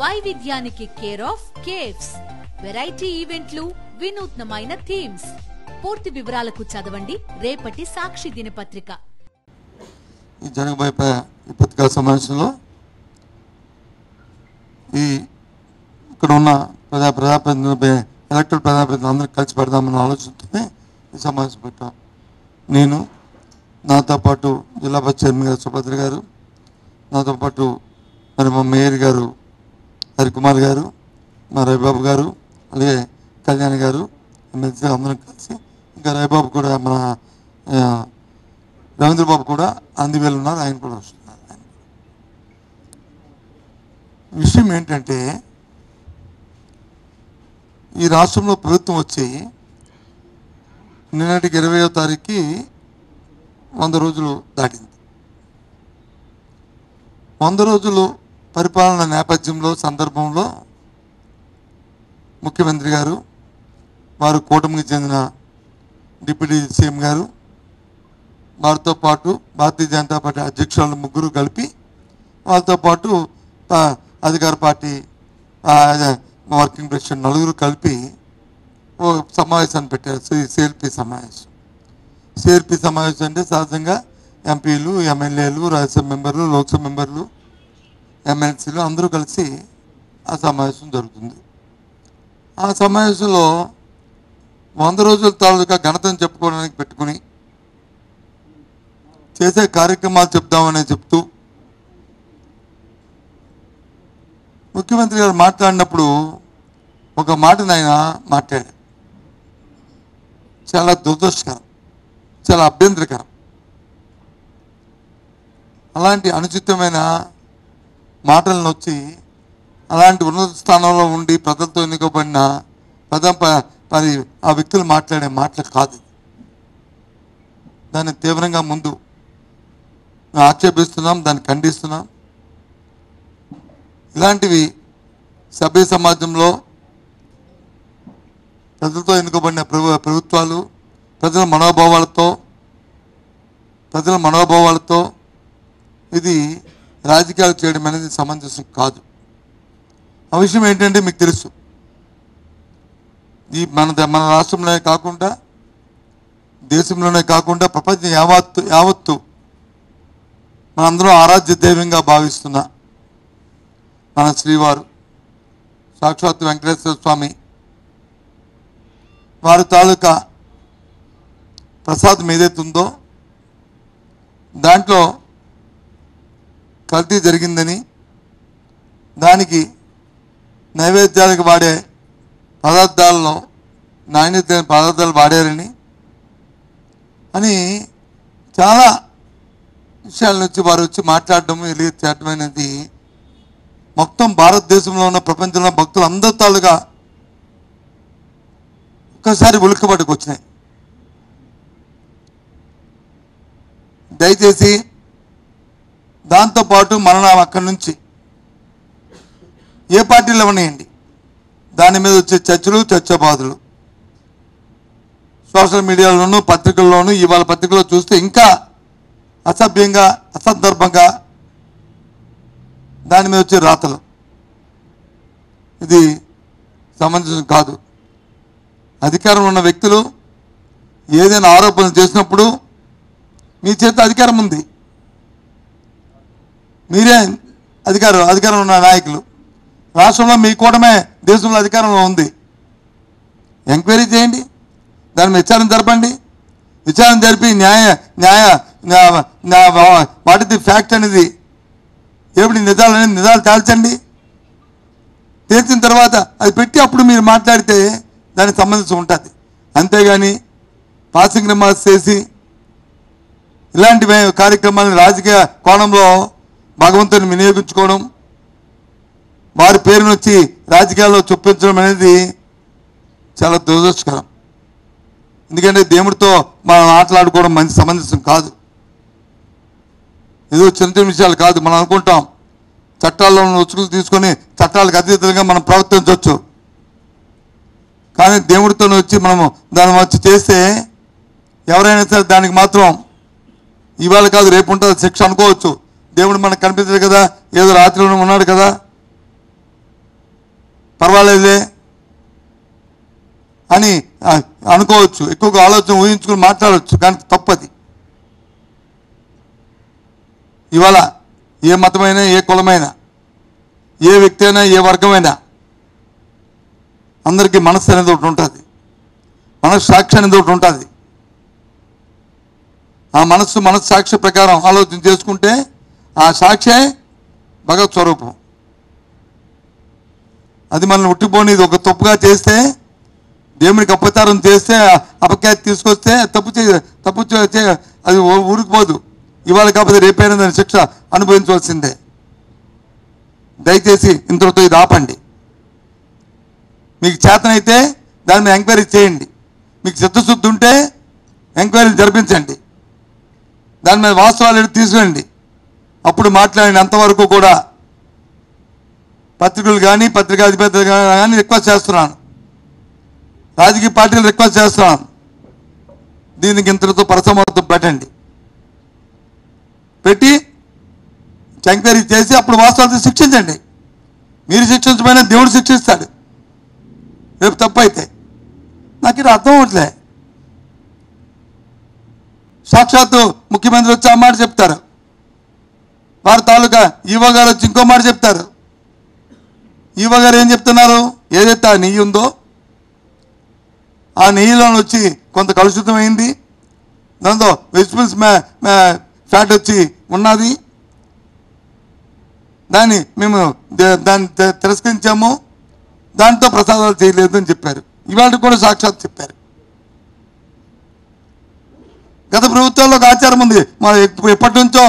వైవిధ్యానికి care of caves, variety ఈవెంట్లు, వినూత్నమైన థీమ్స్. పూర్తి వివరాలకు చదవండి రేపటి సాక్షి దినపత్రిక. ఈ జరగబోయే పత్రికా సమావేశంలో ఇక్కడ ఉన్న ప్రజాప్రతినిధులపై ఎలక్టెడ్ ప్రజాప్రతినిధులు అందరూ కలిసి పెడదామన్న ఆలోచనతోనే ఈ సమావేశం పెట్టాం. నేను, నాతో పాటు జిల్లా పరిషత్ చైర్మన్ గారు సుభద్ర గారు, నాతో పాటు మరి మా మేయర్ గారు హరికుమార్ గారు, మా రవిబాబు గారు, అలాగే కళ్యాణ్ గారు, ఎమ్మెల్సీ అందరం కలిసి, ఇంకా రవిబాబు కూడా మన రవీంద్రబాబు కూడా అందువేలు ఉన్నారు, ఆయన కూడా వస్తున్నారు. విషయం ఏంటంటే ఈ రాష్ట్రంలో ప్రభుత్వం వచ్చి నిన్నటికి 20వ తారీఖుకి 100 రోజులు దాటింది. 100 రోజులు పరిపాలన నేపథ్యంలో సందర్భంలో ముఖ్యమంత్రి గారు, వారు కూటమికి చెందిన డిప్యూటీ సీఎం గారు, వారితో పాటు భారతీయ జనతా పార్టీ అధ్యక్షులు ముగ్గురు కలిపి, వాళ్ళతో పాటు అధికార పార్టీ వర్కింగ్ ప్రెసిడెంట్ నలుగురు కలిపి ఓ సమావేశాన్ని పెట్టారు. సిఎల్పి సమావేశం. సిఎల్పి సమావేశం అంటే సహజంగా ఎంపీలు, ఎమ్మెల్యేలు, రాజ్యసభ మెంబర్లు, లోక్సభ మెంబర్లు, ఎమ్మెల్సీలు అందరూ కలిసి ఆ సమావేశం జరుగుతుంది. ఆ సమావేశంలో 100 రోజుల తాలూకా ఘనతను చెప్పుకోవడానికి పెట్టుకుని చేసే కార్యక్రమాలు చెప్దామని చెప్తూ ముఖ్యమంత్రి గారు మాట్లాడినప్పుడు ఒక మాటను ఆయన మాట్లాడారు. చాలా దురదృష్టకరం, చాలా అభ్యంతరకరం. అలాంటి అనుచితమైన మాటలను వచ్చి అలాంటి ఉన్నత స్థానంలో ఉండి ప్రజలతో ఎన్నుకోబడిన మరి ఆ వ్యక్తులు మాట్లాడే మాటలు కాదు. దాన్ని తీవ్రంగా ముందు ఆక్షేపిస్తున్నాం, దాన్ని ఖండిస్తున్నాం. ఇలాంటివి సభ్య సమాజంలో ప్రజలతో ఎన్నుకోబడిన ప్రభుత్వాలు ప్రజల మనోభావాలతో ఇది రాజకీయాలు చేయడం అనేది సమంజసం కాదు. ఆ విషయం ఏంటంటే మీకు తెలుసు, ఈ మన రాష్ట్రంలోనే కాకుండా దేశంలోనే కాకుండా ప్రపంచం యావత్తు మనందరం ఆరాధ్య దైవంగా భావిస్తున్న మన శ్రీవారు సాక్షాత్ వెంకటేశ్వర స్వామి వారి తాలూకా ప్రసాదం ఏదైతే ఉందో దాంట్లో కల్తీ జరిగిందని, దానికి నైవేద్యాలకు వాడే పదార్థాలలో నాణ్యత లేని పదార్థాలు వాడారని అని చాలా విషయాల నుంచి వారు వచ్చి మాట్లాడడం, ఎలిగి చేయడం అనేది మొత్తం భారతదేశంలో ఉన్న ప్రపంచంలో భక్తులు అందరి తాలుగా ఒక్కసారి ఉలిక్కబడికి వచ్చినాయి. దయచేసి దాంతోపాటు అక్కడి నుంచి ఏ పార్టీలు ఉన్నాయండి, దాని మీద వచ్చే చర్చబాదులు సోషల్ మీడియాలోనూ పత్రికల్లోనూ, ఇవాళ పత్రికల్లో చూస్తే ఇంకా అసభ్యంగా, అసందర్భంగా దాని మీద వచ్చే రాతలు, ఇది సమంజసం కాదు. అధికారంలో ఉన్న వ్యక్తులు ఏదైనా ఆరోపణలు చేసినప్పుడు మీ చేత అధికారం ఉంది, మీరే అధికారం ఉన్న నాయకులు, రాష్ట్రంలో మీ కూటమే దేశంలో అధికారంలో ఉంది. ఎంక్వైరీ చేయండి, దాని మీద విచారణ జరపండి. విచారణ జరిపి వాట్ ఇస్ ది ఫ్యాక్ట్ అనేది ఏమిటి నిజాలు తేల్చండి. తేల్చిన తర్వాత అది పెట్టి అప్పుడు మీరు మాట్లాడితే దానికి సంబంధించి ఉంటుంది. అంతేగాని పాసింగ్ రిమార్క్స్ చేసి ఇలాంటి కార్యక్రమాలను రాజకీయ కోణంలో భగవంతుని వినియోగించుకోవడం, వారి పేరును వచ్చి రాజకీయాల్లో చొప్పించడం అనేది చాలా దురదృష్టకరం. ఎందుకంటే దేవుడితో మనం ఆటలాడుకోవడం మంచి సమంజసం కాదు. ఏదో చిన్న విషయాలు కాదు. మనం అనుకుంటాం చట్టాల్లో ఉచ్చుకులు తీసుకొని చట్టాలకు అతీతంగా మనం ప్రవర్తించవచ్చు, కానీ దేవుడితో వచ్చి మనము దాన్ని వచ్చి చేస్తే ఎవరైనా సరే దానికి మాత్రం ఇవాళ కాదు రేపు ఉంటుంది శిక్ష అనుకోవచ్చు. దేవుడు మనకు కనిపించదు కదా, ఏదో రాత్రిలో ఉన్నాడు కదా. పర్వాలేదులే అని అనుకోవచ్చు, ఎక్కువగా ఆలోచన ఊహించుకుని మాట్లాడవచ్చు, కానీ తప్పది. ఇవాళ ఏ మతమైనా, ఏ కులమైనా, ఏ వ్యక్తి అయినా, ఏ వర్గమైనా అందరికీ మనస్సు అనేది ఒకటి ఉంటుంది, మనస్సాక్షి అనేది ఒకటి ఉంటుంది. ఆ మనస్సాక్షి ప్రకారం ఆలోచన చేసుకుంటే ఆ సాక్షే భగవత్ స్వరూపం. అది మనల్ని ఉట్టిపోని ఒక తప్పుగా చేస్తే, దేవునికి అపచారం చేస్తే, అపఖ్యాతి తీసుకొస్తే తప్పు అది ఊరికిపోదు. ఇవాళ కాకపోతే రేపైనా దాని శిక్ష అనుభవించవలసిందే. దయచేసి ఇంతటితో ఇది ఆపండి. మీకు చేతనైతే దాని మీద ఎంక్వైరీ చేయండి. మీకు చిత్తశుద్ధి ఉంటే ఎంక్వైరీ జరిపించండి. దాని మీద వాస్తవాలు తీసుకురండి. అప్పుడు మాట్లాడండి. అంతవరకు కూడా పత్రికలు కానీ, పత్రికా అధిపతులు కానీ రిక్వెస్ట్ చేస్తున్నాను, రాజకీయ పార్టీలు రిక్వెస్ట్ చేస్తున్నాను, దీనికి ఇంతటితో పరిసమాప్తం పెట్టండి. పెట్టి ఎంక్వైరీ చేసి అప్పుడు వాస్తవాలతో శిక్షించండి. మీరు శిక్షించమైనా దేవుడు శిక్షిస్తాడు రేపు తప్పు అయితే. నాకు ఇది అర్థం అవట్లే. సాక్షాత్తు ముఖ్యమంత్రి వచ్చి ఆ మాట చెప్తారు, వారి తాలూకా ఈవో గారు వచ్చి ఇంకో మాట చెప్తారు. ఈవో గారు ఏం చెప్తున్నారు? ఏదైతే ఆ నెయ్యి ఉందో ఆ నెయ్యిలో వచ్చి కొంత కలుషితమైంది, దాంతో వెజిటబుల్స్ ఫ్యాట్ వచ్చి ఉన్నది, మేము దాన్ని తిరస్కరించాము, దాంతో ప్రసాదాలు చేయలేదు అని చెప్పారు. ఇవాళ కూడా సాక్షాత్ చెప్పారు. గత ప్రభుత్వాల్లో ఒక ఆచారం ఉంది, మన ఎప్పటి నుంచో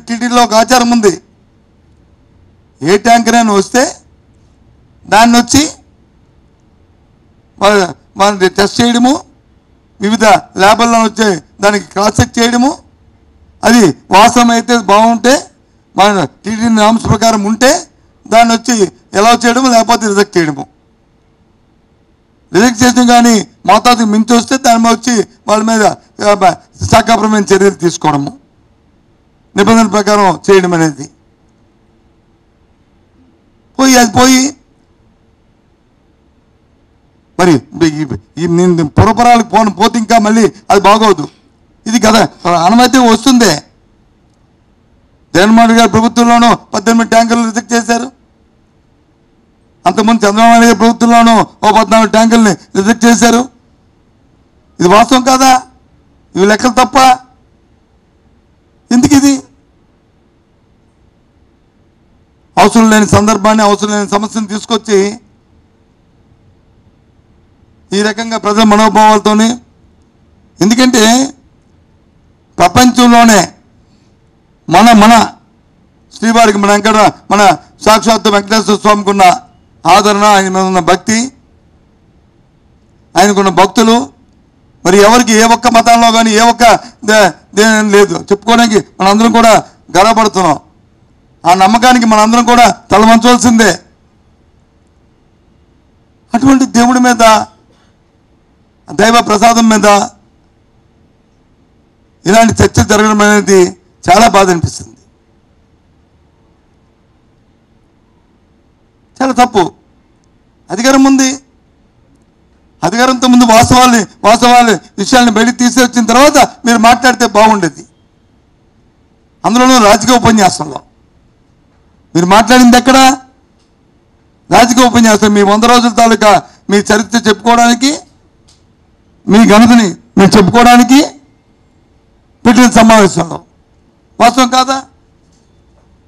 టీడీలో ఒక ఆచారం ఉంది. ఏ ట్యాంకర్ అని వస్తే దాన్ని వచ్చి వాళ్ళని టెస్ట్ చేయడము, వివిధ ల్యాబుల్లో వచ్చే దానికి క్రాస్ చెక్ చేయడము, అది వాస్తవం అయితే బాగుంటే మన టీడీ నామ్స్ ప్రకారం ఉంటే దాన్ని వచ్చి ఎలా చేయడము, లేకపోతే రిజెక్ట్ చేయడము. రిజెక్ట్ చేసిన కానీ మోతాదుకు మించి వస్తే దాని మీద వచ్చి వాళ్ళ మీద శాఖాపరమైన చర్యలు తీసుకోవడము, నిబంధనల ప్రకారం చేయడం అనేది పోయి మరి పురపరాలకు పోతే ఇంకా మళ్ళీ అది బాగోదు. ఇది కదా అనుమతి వస్తుందే. జగన్మోహన్ గారి ప్రభుత్వంలోనూ 18 ట్యాంకర్లు రిజెక్ట్ చేశారు. అంతకుముందు చంద్రబాబు నాయుడు గారి ప్రభుత్వంలోనూ 14 ట్యాంకర్ని రిజెక్ట్ చేశారు. ఇది వాస్తవం కాదా? ఇవి లెక్కలు తప్ప? ఎందుకు ఇది? అవసరం లేని సందర్భాన్ని, అవసరం లేని సమస్యను తీసుకొచ్చి ఈ రకంగా ప్రజల మనోభావాలతోని, ఎందుకంటే ప్రపంచంలోనే మన శ్రీవారికి మన సాక్షాత్తు వెంకటేశ్వర స్వామికి ఉన్న ఆదరణ, ఆయన మీద ఉన్న భక్తి, ఆయనకున్న భక్తులు మరి ఎవరికి ఏ ఒక్క మతాల్లో కానీ ఏ ఒక్క దేని లేదు చెప్పుకోవడానికి మనందరం కూడా గర్వపడుతున్నాం. ఆ నమ్మకానికి మనందరం కూడా తలవంచవలసిందే. అటువంటి దేవుడి మీద, దైవ ప్రసాదం మీద ఇలాంటి చర్చ జరగడం అనేది చాలా బాధ అనిపిస్తుంది. చాలా తప్పు. అధికారం ఉంది, అధికారంతో ముందు వాస్తవాలు విషయాలను బయటికి తీసుకొచ్చిన తర్వాత మీరు మాట్లాడితే బాగుండేది. అందులోనూ రాజకీయ ఉపన్యాసంలో మీరు మాట్లాడింది ఎక్కడ? రాజకీయ ఉపన్యాసం. మీ 100 రోజుల తాలూకా మీ చరిత్ర చెప్పుకోవడానికి, మీ ఘనతని మీరు చెప్పుకోవడానికి పెట్టిన సమావేశంలో. వాస్తవం కాదా?